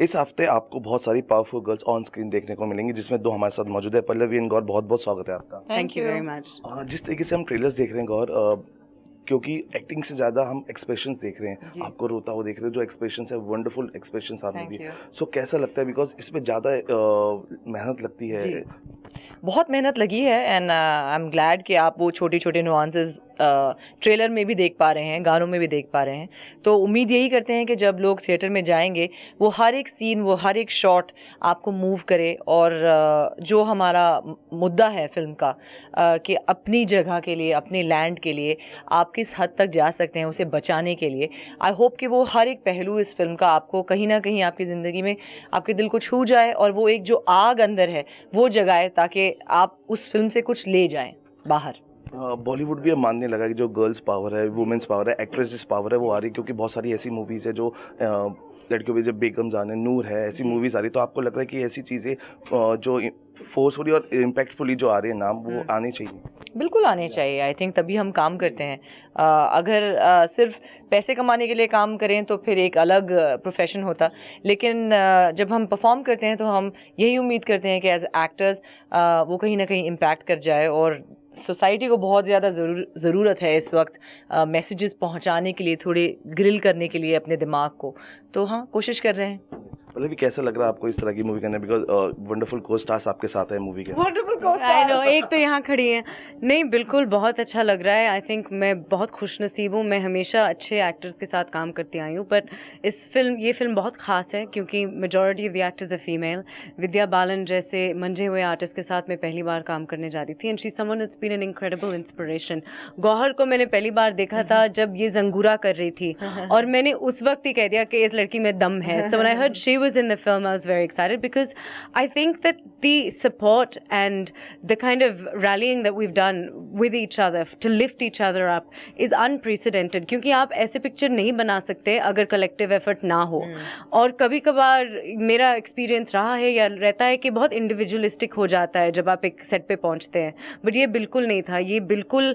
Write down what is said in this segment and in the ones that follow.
इस हफ्ते आपको बहुत सारी पावरफुल गर्ल्स ऑन स्क्रीन देखने को मिलेंगी, जिसमें दो हमारे साथ मौजूद है। पल्लवी एंड गौर, बहुत बहुत स्वागत है आपका। Thank you very much. जिस तरीके से हम ट्रेलर्स देख रहे हैं गौर, क्योंकि एक्टिंग से ज़्यादा हम एक्सप्रेशंस देख रहे हैं, आपको रोता हुआ देख रहे हैं, जो एक्सप्रेशंस है वंडरफुल एक्सप्रेशंस आपने दिए। सो कैसा लगता है, बिकॉज इसमें ज़्यादा मेहनत लगती है। बहुत मेहनत लगी है एंड आई एम ग्लैड कि आप वो छोटे छोटे नुआंसेस ट्रेलर में भी देख पा रहे हैं, गानों में भी देख पा रहे हैं। तो उम्मीद यही करते हैं कि जब लोग थिएटर में जाएंगे वो हर एक सीन, वो हर एक शॉट आपको मूव करे। और जो हमारा मुद्दा है फिल्म का, कि अपनी जगह के लिए, अपने लैंड के लिए आप किस हद तक जा सकते हैं उसे बचाने के लिए, आई होप कि वो हर एक पहलू इस फिल्म का आपको कहीं ना कहीं आपकी ज़िंदगी में, आपके दिल को छू जाए और वो एक जो आग अंदर है वो जगाए, ताकि आप उस फिल्म से कुछ ले जाएं बाहर। बॉलीवुड भी अब मानने लगा कि जो गर्ल्स पावर है, वुमेन्स पावर है, एक्ट्रेसेस पावर है, वो आ रही है। क्योंकि बहुत सारी ऐसी मूवीज़ है जो लड़कियों में, जब बेगम जान है, नूर है, ऐसी मूवीज़ आ रही। तो आपको लग रहा है कि ऐसी चीज़ें जो फोर्सफुली और इम्पैक्टफुली जो आ रही है नाम, वो आने चाहिए? बिल्कुल आने चाहिए। आई थिंक तभी हम काम करते हैं। अगर सिर्फ पैसे कमाने के लिए काम करें तो फिर एक अलग प्रोफेशन होता, लेकिन जब हम परफॉर्म करते हैं तो हम यही उम्मीद करते हैं कि एज एक्टर्स वो कहीं ना कहीं इम्पैक्ट कर जाए। और सोसाइटी को बहुत ज़्यादा ज़रूरत है इस वक्त मैसेजेस पहुंचाने के लिए, थोड़े ग्रिल करने के लिए अपने दिमाग को। तो हाँ, कोशिश कर रहे हैं। मतलब भी कैसा लग रहा है आपको इस तरह की मूवी करना, बिकॉज वंडरफुल को स्टार्स आपके साथ है मूवी के? वंडरफुल को आई नो, एक तो यहाँ खड़ी है। नहीं, बिल्कुल बहुत अच्छा लग रहा है। आई थिंक मैं बहुत खुशनसीब हूँ। मैं हमेशा अच्छे एक्टर्स के साथ काम करती आई हूँ, पर ये फिल्म बहुत ख़ास है क्योंकि मेजॉरिटी ऑफ द एक्टर्स है फीमेल। विद्या बालन जैसे मंझे हुए आर्टिस्ट के साथ मैं पहली बार काम करने जा रही थी, and she someone it's been an incredible inspiration. Gauahar को मैंने पहली बार देखा था जब ये जंगूरा कर रही थी, और मैंने उस वक्त ही कह दिया कि इस लड़की में दम है। So when I heard she was in the film, I was very excited because I think that the support and the kind of rallying that we've done with each other to lift each other up is unprecedented. क्योंकि आप ऐसे picture नहीं बना सकते अगर collective effort ना हो। और कभी कभार मेरा एक्सपीरियंस रहा है या रहता है कि बहुत इंडिविजुअलिस्टिक हो जाता है जब आप एक सेट पे पहुंचते हैं, बट ये बिल्कुल नहीं था। ये बिल्कुल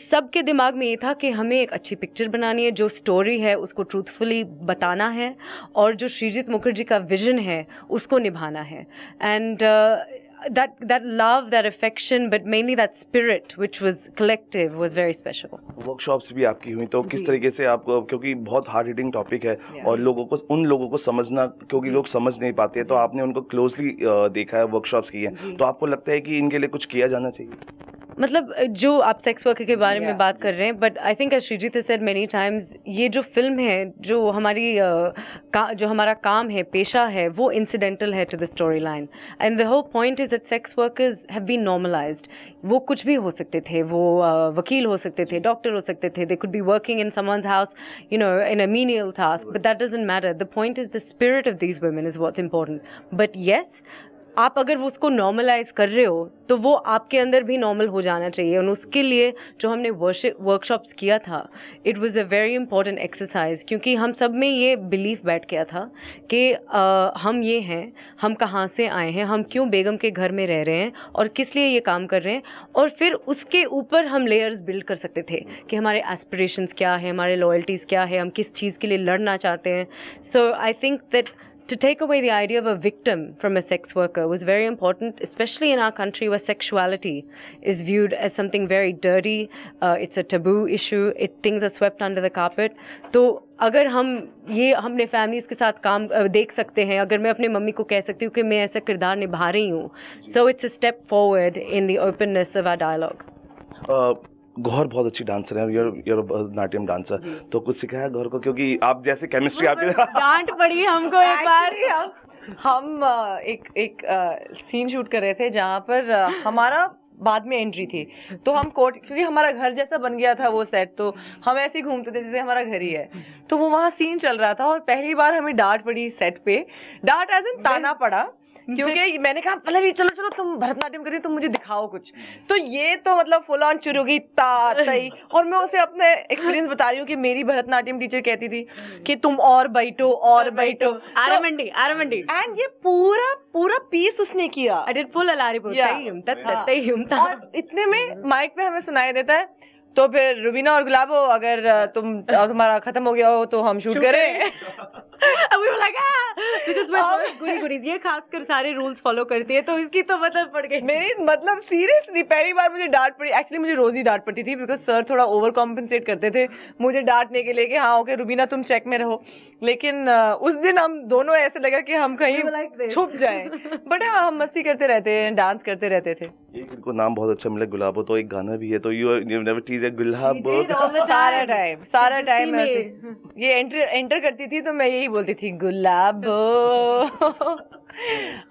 सबके दिमाग में ये था कि हमें एक अच्छी पिक्चर बनानी है, जो स्टोरी है उसको ट्रूथफुली बताना है, और जो श्रीजीत मुखर्जी का विजन है उसको निभाना है। And that love, that affection, but mainly that spirit which was collective was very special. Workshops भी आपकी हुई, तो किस तरीके से आप, क्योंकि बहुत हार्ड हिटिंग टॉपिक है और उन लोगों को समझना, क्योंकि लोग समझ नहीं पाते हैं, तो आपने उनको क्लोजली देखा है, वर्कशॉप्स की है, तो आपको लगता है कि इनके लिए कुछ किया जाना चाहिए? मतलब जो आप सेक्स वर्क के बारे में बात कर रहे हैं, but I think Srijit has said many times, ये जो फिल्म है, जो हमारी जो हमारा काम है, पेशा है, वो इंसिडेंटल है to the story line. And the whole point is that sex workers have been normalised. वो कुछ भी हो सकते थे, वो वकील हो सकते थे, डॉक्टर हो सकते थे, they could be working in someone's house, you know, in a menial task, but that doesn't matter. The point is the spirit of these women is what's important. But yes, आप अगर उसको normalise कर रहे हो तो वो आपके अंदर भी नॉर्मल हो जाना चाहिए। और उसके लिए जो हमने वर्कशॉप्स किया था, it was a very important exercise, क्योंकि हम सब में ये बिलीफ बैठ गया था कि हम ये हैं, हम कहाँ से आए हैं, हम क्यों बेगम के घर में रह रहे हैं और किस लिए ये काम कर रहे हैं, और फिर उसके ऊपर हम लेयर्स बिल्ड कर सकते थे कि हमारे एस्पिरेशंस क्या है, हमारे लॉयल्टीज़ क्या है, हम किस चीज़ के लिए लड़ना चाहते हैं। So I think that to take away the idea of a victim from a sex worker was very important, especially in our country where sexuality is viewed as something very dirty. It's a taboo issue. Things are swept under the carpet. तो अगर हम ये अपने families के साथ काम देख सकते हैं, अगर मैं अपने मम्मी को कह सकती हूँ कि मैं ऐसा किरदार निभा रही हूँ, so it's a step forward in the openness of our dialogue. Gauhar बहुत अच्छी डांसर है, यूर भरतनाट्यम डांसर, तो कुछ सिखाया गौहर को? क्योंकि आप जैसे केमिस्ट्री आपके डांट पड़ी हमको एक बार। हम एक सीन शूट कर रहे थे जहाँ पर हमारा बाद में एंट्री थी, तो हम कोर्ट, क्योंकि हमारा घर जैसा बन गया था वो सेट, तो हम ऐसे ही घूमते थे जैसे हमारा घर ही है। तो वो वहाँ सीन चल रहा था और पहली बार हमें डांट पड़ी सेट पे। डांट एज इन ताना पड़ा, क्योंकि मैंने कहा पल्लवी चलो चलो तुम भरतनाट्यम करिए, तुम मुझे दिखाओ कुछ। तो ये तो मतलब फुल ऑन चुरुगी ताई, और मैं उसे अपने एक्सपीरियंस बता रही हूँ कि मेरी भरतनाट्यम टीचर कहती थी कि तुम और बैठो और बैठो, आरामंडी आरामंडी, एंड ये पूरा पीस उसने किया। I did full Alaripu, Yeah. tayyum, tat, और इतने में माइक पे हमें सुनाई देता है, तो फिर रुबीना और गुलाबो, अगर तुम्हारा खत्म हो गया हो तो हम शूट करें। We were like, because my first goodies ये खासकर सारे रूल्स फॉलो करती है, तो इसकी तो मतलब पड़ गई। मेरी मतलब सीरियसली पहली बार मुझे डांट पड़ी। एक्चुअली मुझे रोज ही डांट पड़ती थी, बिकॉज सर थोड़ा ओवर कॉम्पनसेट करते थे मुझे डांटने के लिए कि हाँ ओके रुबीना तुम चेक में रहो। लेकिन उस दिन हम दोनों ऐसे लगा कि हम कहीं छुप जाएं, बट हाँ हम मस्ती करते रहते हैं, डांस करते रहते थे। एक इनको नाम बहुत अच्छा मिला गुलाबो, तो एक गाना भी है, तो यू नेवर टीज गुलाबो। सारा टाइम ये एंटर करती थी तो मैं यही बोलती थी गुलाबो।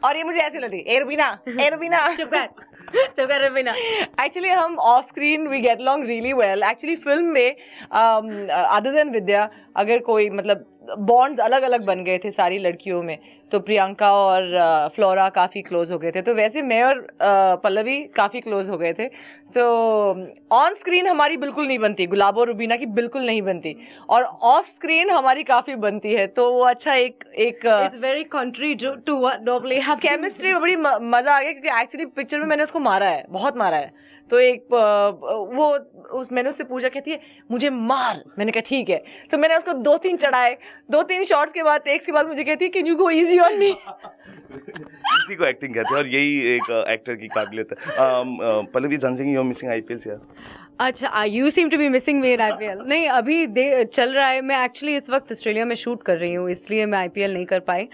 और ये मुझे ऐसे लगती ए रुबीना चुप कर रुबीना। एक्चुअली हम off screen we get along really well. Actually film में अदर देन विद्या अगर कोई मतलब बॉन्ड्स अलग अलग बन गए थे सारी लड़कियों में, तो प्रियंका और फ्लोरा काफ़ी क्लोज हो गए थे, तो वैसे मैं और पल्लवी काफ़ी क्लोज हो गए थे। तो ऑन स्क्रीन हमारी बिल्कुल नहीं बनती, गुलाबो और रुबीना की बिल्कुल नहीं बनती, और ऑफ स्क्रीन हमारी काफ़ी बनती है। तो वो अच्छा एक it's very contrary to what normally happens. Chemistry बड़ी मज़ा आ गया, क्योंकि एक्चुअली पिक्चर में मैंने उसको मारा है, बहुत मारा है। तो मैंने उससे पूछा, कहती है मुझे मार। मैंने कहा ठीक है, तो मैंने उसको 2-3 चढ़ाए, 2-3 शॉट्स के बाद टेक्स के बाद मुझे कहती है can you go easy on me. इसी को एक्टिंग कहते हैं, और यही एक एक्टर की काबिलियत है। पल्लवी जानसेंगे यू आर मिसिंग आईपीएल से। अच्छा, you seem to be missing me in IPL. नहीं, अभी चल रहा है। मैं एक्चुअली इस वक्त ऑस्ट्रेलिया में शूट कर रही हूँ, इसलिए मैं आईपीएल नहीं कर पाई।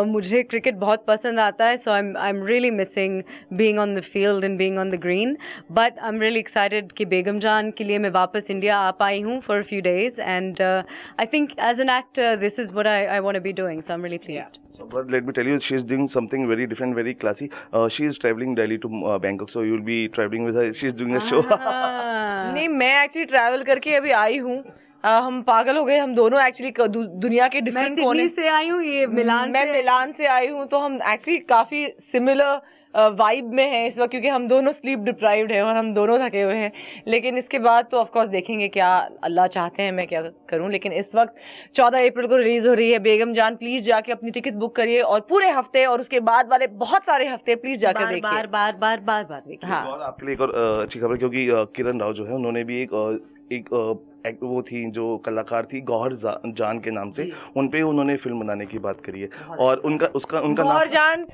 मुझे क्रिकेट बहुत पसंद आता है, so I am really missing being on the field and being on the green, but I am really excited कि बेगम जान के लिए मैं वापस इंडिया आ पाई हूँ for a few days, and I think as an actor this is what I want to be doing, so I am really pleased. But let me tell you, she is doing something very different, very classy. She is traveling Delhi to Bangkok, so you will be traveling with her. She is doing a show. नहीं, मैं actually travel करके अभी आई हूँ। हम पागल हो गए हम दोनों एक्चुअली दुनिया के डिफरेंट कोने से आई हूँ, ये मिलान से आई हूँ, तो हम एक्चुअली काफ़ी सिमिलर वाइब में है इस वक्त, क्योंकि हम दोनों स्लीप डिप्राइव्ड हैं और हम दोनों थके हुए हैं। लेकिन इसके बाद तो ऑफ कोर्स देखेंगे क्या अल्लाह चाहते हैं मैं क्या करूं। लेकिन इस वक्त 14 अप्रैल को रिलीज हो रही है बेगम जान। प्लीज जाके अपनी टिकट्स बुक करिए, और पूरे हफ्ते और उसके बाद वाले बहुत सारे हफ्ते प्लीज जाकर देखिए, बार देखिए। हाँ। और आपके लिए एक और अच्छी खबर, क्योंकि किरण राव जो है उन्होंने भी एक वो थी जो कलाकार थी गौहर जान के नाम से, उन पे उन्होंने फिल्म बनाने की बात करी है, और उनका गौहर जान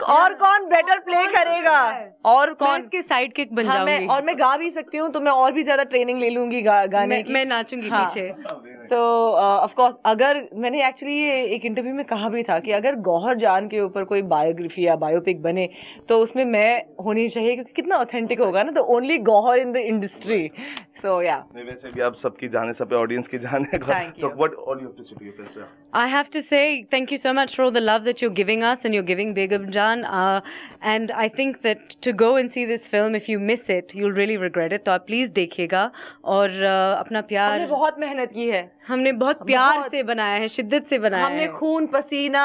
और कौन बेटर प्ले करेगा, और कौन के साइड किक बन जाऊंगी, और मैं गा भी सकती हूँ, तो मैं और भी ज्यादा ट्रेनिंग ले लूंगी गाने की, मैं नाचूंगी पीछे। तो ऑफ कोर्स अगर मैंने एक्चुअली ये एक इंटरव्यू में कहा भी था कि अगर गौहर जान के ऊपर कोई बायोग्राफी या बायोपिक बने तो उसमें मैं होनी चाहिए, क्योंकि कितना ऑथेंटिक होगा ना, तो only Gauhar in the industry. So yeah वैसे भी आप सबकी जाने, सब ऑडियंस की जाने, तो what all you have to say to your friends? I have to say thank you so much for the love that you're giving us and you're giving Begum Jaan, and I think that to go and see this film, if you miss it you'll really regret it, तो आप please देखिएगा। और अपना प्यार, हमने बहुत मेहनत की है, हमने बहुत प्यार से बनाया है, शिद्दत से बनाया है, हमने खून पसीना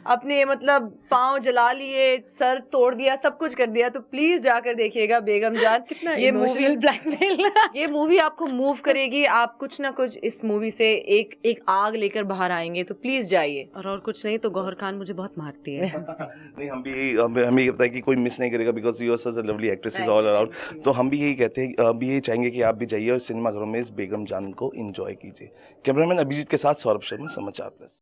अपने मतलब पाँव जला लिए, सर तोड़ दिया, सब कुछ कर दिया। तो प्लीज जाकर देखिएगा बेगम जान। कितना इमोशनल ब्लैकमेल। ये मूवी आपको मूव करेगी, आप कुछ ना कुछ इस मूवी से एक आग लेकर बाहर आएंगे, तो प्लीज जाइए। और कुछ नहीं तो गौहर खान मुझे बहुत मारती है। नहीं, हमें ये पता है कि कोई मिस नहीं करेगा, because you are such a lovely actresses all around. तो हम भी यही कहते हैं, हम भी यही चाहेंगे कि आप भी जाइए और सिनेमा घरों में इस बेगम जान को एंजॉय कीजिए। कैमरामैन अभिजीत के साथ सौरभ शर्मा, समाचार प्लस।